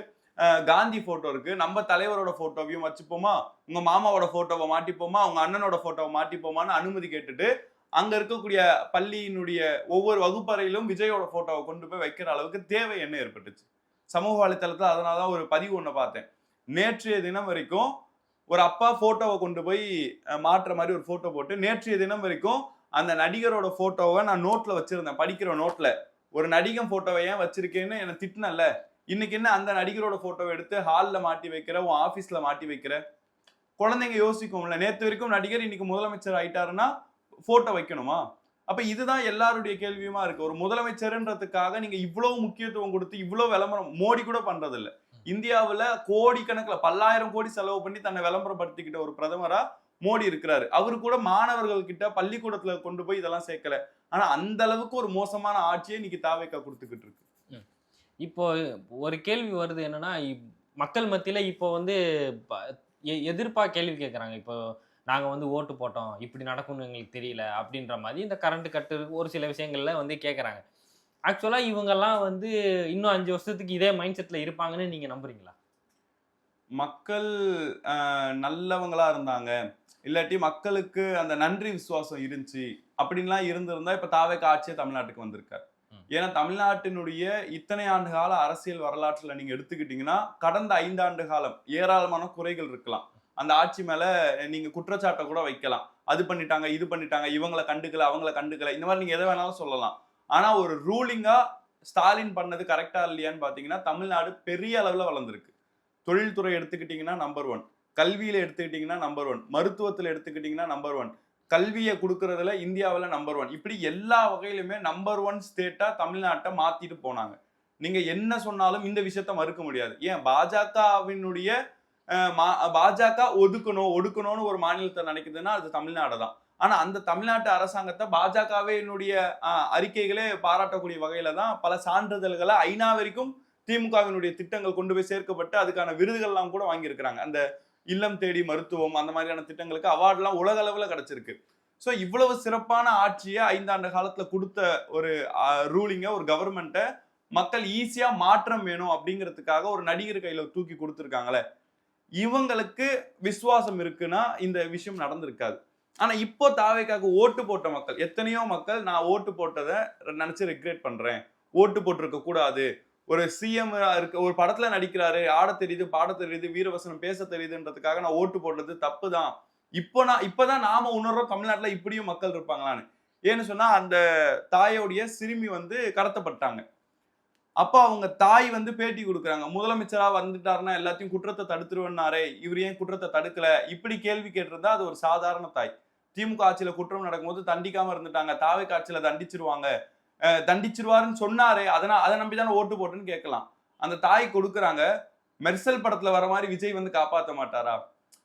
காந்தி போட்டோ இருக்கு, நம்ம தலைவரோட போட்டோவையும் வச்சுப்போமா, உங்க மாமாவோட போட்டோவை மாட்டிப்போமா, உங்க அண்ணனோட போட்டோவை மாட்டிப்போமான்னு அனுமதி கேட்டுட்டு அங்க இருக்கக்கூடிய பள்ளியினுடைய ஒவ்வொரு வகுப்பறையிலும் விஜயோட போட்டோவை கொண்டு போய் வைக்கிற அளவுக்கு தேவை என்ன ஏற்பட்டுச்சு. சமூக வலைத்தளத்துல அதனாலதான் ஒரு பதிவு ஒண்ணு பார்த்தேன். நேற்றைய தினம் வரைக்கும் ஒரு அப்பா போட்டோவை கொண்டு போய் மாற்ற மாதிரி ஒரு போட்டோ போட்டு நேற்றைய தினம் வரைக்கும் அந்த நடிகரோட போட்டோவை நான் நோட்ல வச்சிருந்தேன், படிக்கிற நோட்ல. ஒரு நடிகன் போட்டோவை ஏன் வச்சிருக்கேன்னு என்ன திட்டினல்ல, இன்னைக்கு என்ன அந்த நடிகரோட போட்டோவை எடுத்து ஹால்ல மாட்டி வைக்கிற, உன் ஆபீஸ்ல மாட்டி வைக்கிற? குழந்தைங்க யோசிக்கும்ல, நேத்து வரைக்கும் நடிகர் இன்னைக்கு முதலமைச்சர் ஆயிட்டாருன்னா போட்டோ வைக்கணுமா? அப்ப இதுதான் எல்லாருடைய கேள்வியுமா இருக்கு. ஒரு முதலமைச்சர்ன்றதுக்காக நீங்க இவ்வளவு முக்கியத்துவம் கொடுத்து இவ்வளவு விளம்பரம் மோடி கூட பண்றது இல்ல. இந்தியாவுல கோடிக்கணக்கில் பல்லாயிரம் கோடி செலவு பண்ணி தன்னை விளம்பரப்படுத்திக்கிட்ட ஒரு பிரதமரா மோடி இருக்கிறாரு. அவரு கூட மாணவர்கள் கிட்ட பள்ளிக்கூடத்துல கொண்டு போய் இதெல்லாம் சேர்க்கல. ஆனா அந்த அளவுக்கு ஒரு மோசமான ஆட்சியை இன்னைக்கு தாவேக்கா கொடுத்துக்கிட்டு இருக்கு. இப்போ ஒரு கேள்வி வருது என்னன்னா, மக்கள் மத்தியில இப்போ வந்து எதிர்ப்பா கேள்வி கேட்கறாங்க. இப்போ நாங்க வந்து ஓட்டு போட்டோம், இப்படி நடக்கும்னு எங்களுக்கு தெரியல அப்படின்ற மாதிரி இந்த கரண்ட் கட்டு ஒரு சில விஷயங்கள்ல வந்து கேட்கறாங்க. ஆக்சுவலா இவங்கெல்லாம் வந்து இன்னும் 5 வருஷத்துக்கு இதே மைண்ட் செட்ல இருப்பாங்கன்னு நீங்க நம்புறீங்களா? மக்கள் நல்லவங்களா இருந்தாங்க, இல்லாட்டி மக்களுக்கு அந்த நன்றி விசுவாசம் இருந்துச்சு அப்படின்லாம் இருந்திருந்தா இப்ப தாவேக்கா ஆட்சியே தமிழ்நாட்டுக்கு வந்திருக்காரு. ஏன்னா தமிழ்நாட்டினுடைய இத்தனை ஆண்டு கால அரசியல் வரலாற்றுல நீங்க எடுத்துக்கிட்டீங்கன்னா கடந்த 5 ஆண்டு காலம் ஏராளமான குறைகள் இருக்கலாம். அந்த ஆட்சி மேல நீங்க குற்றச்சாட்டை கூட வைக்கலாம். அது பண்ணிட்டாங்க, இது பண்ணிட்டாங்க, இவங்களை கண்டுக்கல, அவங்கள கண்டுக்கல, இந்த மாதிரி நீங்க எதை வேணாலும் சொல்லலாம். ஆனா ஒரு ரூலிங்கா ஸ்டாலின் பண்ணது கரெக்டா இல்லையான்னு பாத்தீங்கன்னா தமிழ்நாடு பெரிய அளவுல வளர்ந்துருக்கு. தொழில்துறை எடுத்துக்கிட்டீங்கன்னா நம்பர் 1, கல்வியில எடுத்துக்கிட்டீங்கன்னா நம்பர் 1, மருத்துவத்துல எடுத்துக்கிட்டீங்கன்னா நம்பர் 1, கல்வியை கொடுக்கறதுல இந்தியாவில் நம்பர் 1. இப்படி எல்லா வகையிலுமே நம்பர் 1 ஸ்டேட்டா தமிழ்நாட்டை மாத்திட்டு போனாங்க. நீங்க என்ன சொன்னாலும் இந்த விஷயத்த மறுக்க முடியாது. ஏன் பாஜகவினுடைய பாஜக ஒடுக்கணும்னு ஒரு மாநிலத்தை நினைக்குதுன்னா அது தமிழ்நாடு தான். ஆனா அந்த தமிழ்நாட்டு அரசாங்கத்தை பாஜகவினுடைய அறிக்கைகளே பாராட்டக்கூடிய வகையில தான் பல சான்றிதழ்களை ஐநா வரைக்கும் திமுகவினுடைய திட்டங்கள் கொண்டு போய் சேர்க்கப்பட்டு அதுக்கான விருதுகள்லாம் கூட வாங்கியிருக்கிறாங்க. அந்த இல்லம் தேடி மருத்துவம் அந்த மாதிரியான திட்டங்களுக்கு அவார்ட்லாம் உலக அளவுல கிடைச்சிருக்கு. ஸோ இவ்வளவு சிறப்பான ஆட்சியை 5 ஆண்டு காலத்துல கொடுத்த ஒரு ரூலிங்க, ஒரு கவர்மெண்ட்டை மக்கள் ஈஸியா மாற்றம் வேணும் அப்படிங்கிறதுக்காக ஒரு நடிகர் கையில தூக்கி கொடுத்துருக்காங்களே, இவங்களுக்கு விசுவாசம் இருக்குன்னா இந்த விஷயம் நடந்திருக்காது. ஆனா இப்போ தாவேக்காக்கு ஓட்டு போட்ட மக்கள், எத்தனையோ மக்கள் நான் ஓட்டு போட்டதை நினைச்சு ரெக்ரெட் பண்றேன், ஓட்டு போட்டிருக்க கூடாது, ஒரு சிஎம் இருக்க ஒரு படத்துல நடிக்கிறாரு, ஆட தெரியுது, பாட தெரியுது, வீரவசனம் பேச தெரியுதுன்றதுக்காக நான் ஓட்டு போடுறது தப்பு தான். இப்பதான் நாம உணர்றோம் தமிழ்நாட்டுல இப்படியும் மக்கள் இருப்பாங்களான்னு. ஏன்னு சொன்னா அந்த தாயோடைய சிறுமி வந்து கடத்தப்பட்டாங்க. அப்ப அவங்க தாய் வந்து பேட்டி கொடுக்குறாங்க, முதலமைச்சரா வந்துட்டாருன்னா எல்லாத்தையும் குற்றத்தை தடுத்துருவன்னாரே, இவர் ஏன் குற்றத்தை தடுக்கல, இப்படி கேள்வி கேட்டிருந்தா அது ஒரு சாதாரண தாய். திமுக ஆட்சியில குற்றம் நடக்கும்போது தண்டிக்காம இருந்துட்டாங்க, தாவேக்கா ஆட்சியில தண்டிச்சிருவாங்க, தண்டிச்சிருவாருன்னு சொன்னாரே, அதை நம்பிதானே ஓட்டு போட்டுன்னு கேட்கலாம். அந்த தாய் கொடுக்குறாங்க. மெர்சல் படத்துல வர மாதிரி விஜய் வந்து காப்பாற்ற மாட்டாரா?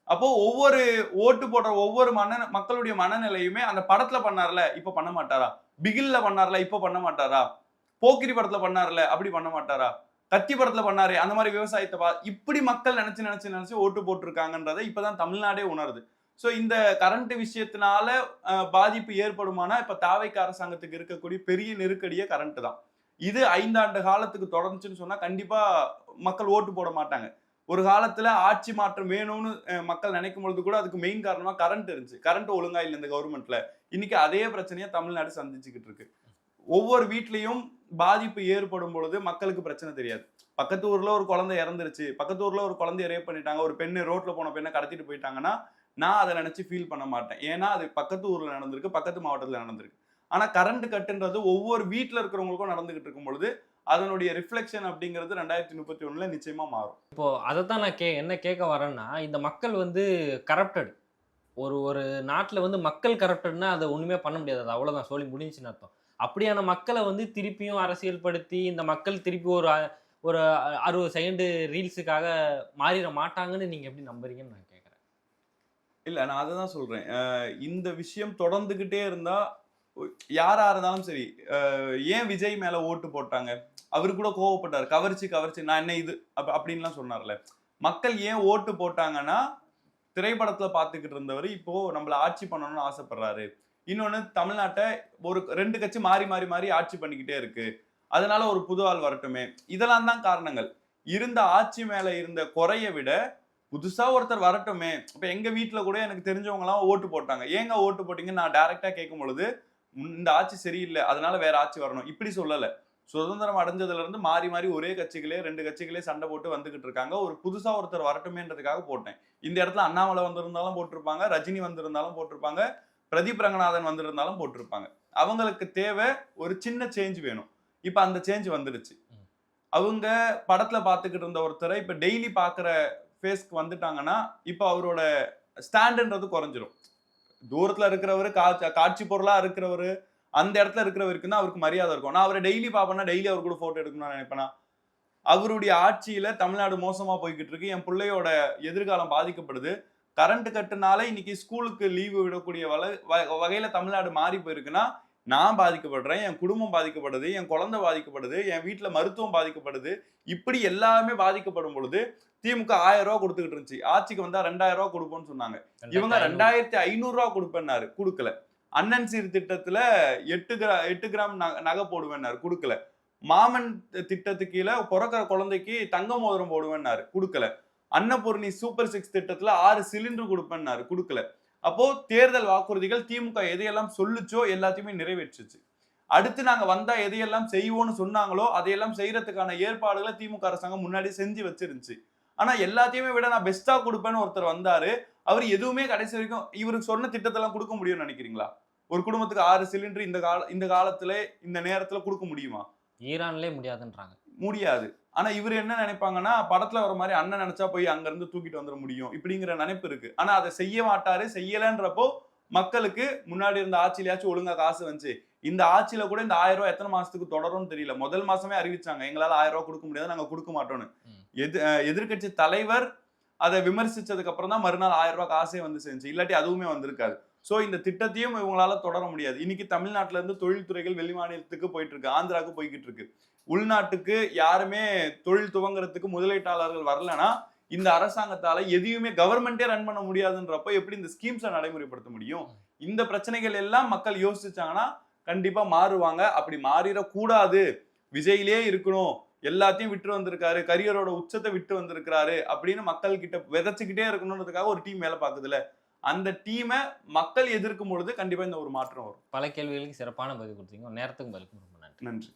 அப்போ ஒவ்வொரு ஓட்டு போடுற ஒவ்வொரு மக்களுடைய மனநிலையுமே அந்த படத்துல பண்ணார்ல இப்ப பண்ண மாட்டாரா? பிகில்ல பண்ணார்ல இப்ப பண்ண மாட்டாரா? போக்கிரி படத்துல பண்ணார்ல அப்படி பண்ண மாட்டாரா? கத்தி படத்துல பண்ணாரு அந்த மாதிரி விவசாயத்தை இப்படி மக்கள் நினைச்சு ஓட்டு போட்டிருக்காங்கன்றதை இப்பதான் தமிழ்நாடே உணருது. சோ இந்த கரண்ட் விஷயத்தினால பாதிப்பு ஏற்படுமானா இப்ப தாவேக்கா அரசாங்கத்துக்கு இருக்கக்கூடிய பெரிய நெருக்கடியே கரண்ட் தான். இது 5 ஆண்டு காலத்துக்கு தொடர்ந்துச்சுன்னு சொன்னா கண்டிப்பா மக்கள் ஓட்டு போட மாட்டாங்க. ஒரு காலத்துல ஆட்சி மாற்றம் வேணும்னு மக்கள் நினைக்கும் பொழுது கூட அதுக்கு மெயின் காரணமா கரண்ட் இருந்துச்சு. கரண்ட் ஒழுங்கா இல்லை இந்த கவர்மெண்ட்ல. இன்னைக்கு அதே பிரச்சனையை தமிழ்நாடு சந்திச்சுக்கிட்டு இருக்கு. ஒவ்வொரு வீட்லயும் பாதிப்பு ஏற்படும் பொழுது மக்களுக்கு பிரச்சனை தெரியாது. பக்கத்து ஊர்ல ஒரு குழந்தை இறந்துருச்சு, பக்கத்து ஊர்ல ஒரு குழந்தைய ரேப் பண்ணிட்டாங்க, ஒரு பெண்ணு ரோட்ல போன பெண்ணை கடத்திட்டு போயிட்டாங்கன்னா நான் அதை நினைச்சு ஃபீல் பண்ண மாட்டேன். ஏன்னா அது பக்கத்து ஊர்ல நடந்திருக்கு, பக்கத்து மாவட்டத்துல நடந்திருக்கு. ஆனா கரண்ட் கட்டுன்றது ஒவ்வொரு வீட்டுல இருக்கிறவங்களுக்கும் நடந்துகிட்டு இருக்கும் பொழுது அதனுடைய ரிஃப்ளெக்ஷன் அப்படிங்கிறது 2031ல நிச்சயமா மாறும். இப்போ அதைத்தான் நான் என்ன கேட்க வரேன்னா, இந்த மக்கள் வந்து கரப்டட், ஒரு ஒரு நாட்டுல வந்து மக்கள் கரப்டட்னா அத ஒண்ணுமே பண்ண முடியாது. அது அவ்வளோதான் சோலி முடிஞ்சுச்சுன்னு அர்த்தம். அப்படியான மக்கள வந்து திருப்பியும் அரசியல் படுத்தி, இந்த மக்கள் திருப்பி ஒரு 60 செகண்ட் ரீல்ஸுக்காக மாறிற மாட்டாங்கன்னு நீங்க எப்படி நம்புறீங்கன்னு நான் கேட்கிறேன். இல்ல நான் அததான் சொல்றேன். இந்த விஷயம் தொடர்ந்துகிட்டே இருந்தா யாரா இருந்தாலும் சரி, ஏன் விஜய் மேல ஓட்டு போட்டாங்க? அவரு கூட கோவப்பட்டாரு. கவர்ச்சி, கவர்ச்சி நான் என்ன இது அப்படின்லாம் சொன்னார்ல. மக்கள் ஏன் ஓட்டு போட்டாங்கன்னா, திரைப்படத்துல பார்த்துக்கிட்டு இருந்தவரு, இப்போ நம்மள ஆட்சி பண்ணணும்னு ஆசைப்படுறாரு. இன்னொன்னு தமிழ்நாட்ட ஒரு 2 கட்சி மாறி, மாறி, மாறி ஆட்சி பண்ணிக்கிட்டே இருக்கு. அதனால ஒரு புது ஆள் வரட்டுமே. இதெல்லாம் தான் காரணங்கள். இருந்த ஆட்சி மேல இருந்த குறைய விட, புதுசா ஒருத்தர் வரட்டுமே. இப்ப எங்க வீட்ல கூட எனக்கு தெரிஞ்சவங்கலாம் ஓட்டு போட்டாங்க. ஏங்க ஓட்டு போட்டீங்கன்னு நான் டைரக்ட்டா கேட்கும்பொழுது, இந்த ஆட்சி சரியில்ல. அதனால வேற ஆட்சி வரணும். இப்படி சொல்லல. சுதந்திரம் அடைஞ்சதுல இருந்து மாறி, மாறி ஒரே கட்சிகளே 2 கட்சிகளே சண்டை போட்டு வந்துகிட்டு இருக்காங்க. ஒரு புதுசா ஒருத்தர் வரட்டுமேன்றதுக்காக போட்டேன். இந்த இடத்துல அண்ணாமலை வந்திருந்தாலும் போட்டிருப்பாங்க, ரஜினி வந்திருந்தாலும் போட்டிருப்பாங்க, பிரதீப் ரங்கநாதன் வந்திருந்தாலும் போட்டிருப்பாங்க. அவங்களுக்கு தேவை ஒரு சின்ன சேஞ்ச் வேணும். இப்ப அந்த சேஞ்ச் வந்துடுச்சு. அவங்க படத்துல பார்த்துக்கிட்டு இருந்த ஒருத்தரை இப்ப டெய்லி பார்க்குற ஃபேஸ்க்கு வந்துட்டாங்கன்னா, இப்ப அவரோட ஸ்டாண்டுன்றது குறைஞ்சிரும். தூரத்துல இருக்கிறவரு, காட்சி பொருளா இருக்கிறவரு, அந்த இடத்துல இருக்கிறவருக்கு தான் அவருக்கு மரியாதை இருக்கும். நான் அவரை டெய்லி பார்ப்பேன்னா, டெய்லி அவர் கூட ஃபோட்டோ எடுக்கணும்னு நினைப்பேனா? அவருடைய ஆட்சியில தமிழ்நாடு மோசமா போய்க்கிட்டு இருக்கு. என் பிள்ளையோட எதிர்காலம் பாதிக்கப்படுது. கரண்ட் கட்டுனால இன்னைக்கு ஸ்கூலுக்கு லீவு விடக்கூடிய வகையில தமிழ்நாடு மாறி போயிருக்குன்னா, நான் பாதிக்கப்படுறேன், என் குடும்பம் பாதிக்கப்படுது, என் குழந்தை பாதிக்கப்படுது, என் வீட்ல மருத்துவம் பாதிக்கப்படுது. இப்படி எல்லாமே பாதிக்கப்படும் பொழுது, திமுக ரூ. 1000 குடுத்துக்கிட்டு இருந்துச்சு. ஆட்சிக்கு வந்தா ரூ. 2000 குடுப்போம்னு சொன்னாங்க. இவங்க ரூ. 2500 குடுப்பேன்னாரு, குடுக்கல. அண்ணன் சீர் திட்டத்துல 8 கிராம் நகை போடுவேன்னாரு, குடுக்கல. மாமன் திட்டத்துக்கு கீழ பொறக்கிற குழந்தைக்கு தங்க மோதிரம் போடுவேன்னாரு, குடுக்கல. அன்னபூர்ணி சூப்பர் 6 திட்டத்துல 6 சிலிண்டர் குடுப்பேன்னாரு, குடுக்கல. அப்போ தேர்தல் வாக்குறுதிகள் திமுக எதையெல்லாம் சொல்லுச்சோ எல்லாத்தையுமே நிறைவேற்றுச்சு. அடுத்து நாங்க வந்தா எதையெல்லாம் செய்வோம்னு சொன்னாங்களோ அதையெல்லாம் செய்யறதுக்கான ஏற்பாடுகளை திமுக அரசாங்கம் முன்னாடி செஞ்சு வச்சிருந்துச்சு. ஆனா எல்லாத்தையுமே விட நான் பெஸ்டா குடுப்பேன்னு ஒருத்தர் வந்தாரு. அவரு எதுவுமே கடைசி வரைக்கும் இவருக்கு சொன்ன திட்டத்தெல்லாம் குடுக்க முடியும்னு நினைக்கிறீங்களா? ஒரு குடும்பத்துக்கு 6 சிலிண்டர் இந்த காலத்துல இந்த நேரத்துல குடுக்க முடியுமா? ஈரான்லயே முடியாதுன்றாங்க. முடியாது. ஆனா இவரு என்ன நினைப்பாங்கன்னா, படத்துல வர மாரி அண்ணன் நினைச்சா போய் அங்க இருந்து தூக்கிட்டு வந்துர முடியும். இப்படிங்கிற நினைப்பு இருக்கு. ஆனா அத செய்ய மாட்டாரு. செய்யலன்றப்போ மக்களுக்கு முன்னாடி இருந்த ஆட்சியிலயாச்சும் ஒழுங்கா காசு வந்துச்சு. இந்த ஆட்சியில கூட இந்த ரூ. 1000 எத்தன மாசத்துக்கு தொடரும்னு தெரியல. முதல் மாசமே அறிவிச்சாங்க. எங்களால ரூ. 1000 குடுக்க முடியாது. நாங்க குடுக்க மாட்டோம்னு. எதிர்க்கட்சி தலைவர் அத விமர்சிச்சதுக்கு அப்புறம் தான் மறுநாள் ரூ. 1000 காசே வந்து சேர்ந்துச்சு. இல்லாட்டி அதுவுமே வந்திருக்காது. சோ இந்த திட்டத்தையும் இவங்களால தொடர முடியாது. இன்னைக்கு தமிழ்நாட்டுல இருந்து தொழில்துறைகள் வெளி மாநிலத்துக்கு போயிட்டு இருக்கு. ஆந்திராவுக்கு போய்க்கிட்டு இருக்கு. உள்நாட்டுக்கு யாருமே தொழில் துவங்குறதுக்கு முதலீட்டாளர்கள் வரலனா, இந்த அரசாங்கத்தால எதையுமே கவர்மெண்டே ரன் பண்ண முடியாதுன்றப்ப எப்படி இந்த ஸ்கீம்ஸ நடைமுறைப்படுத்த முடியும்? இந்த பிரச்சனைகள் எல்லாம் மக்கள் யோசிச்சாங்கன்னா, கண்டிப்பா மாறுவாங்க. அப்படி மாறிறக் கூடாது. விஜய்லயே இருக்கணும். எல்லாத்தையும் விட்டு வந்திருக்காரு. கரியரோட உச்சத்த விட்டு வந்திருக்காரு அப்படின்னு மக்கள் கிட்ட விதைச்சுக்கிட்டே இருக்கணும்ன்றதுக்காக ஒரு டீம் வேலை பாக்குதுல்ல. அந்த டீம மக்கள் எதிர்க்கும் பொழுது கண்டிப்பா இந்த ஒரு மாற்றம் வரும். பல கேள்விகளுக்கு சிறப்பான பதில் குடுத்தீங்க. நேரத்துக்கும் பதிலுக்கும் ரொம்ப நன்றி. நன்றி.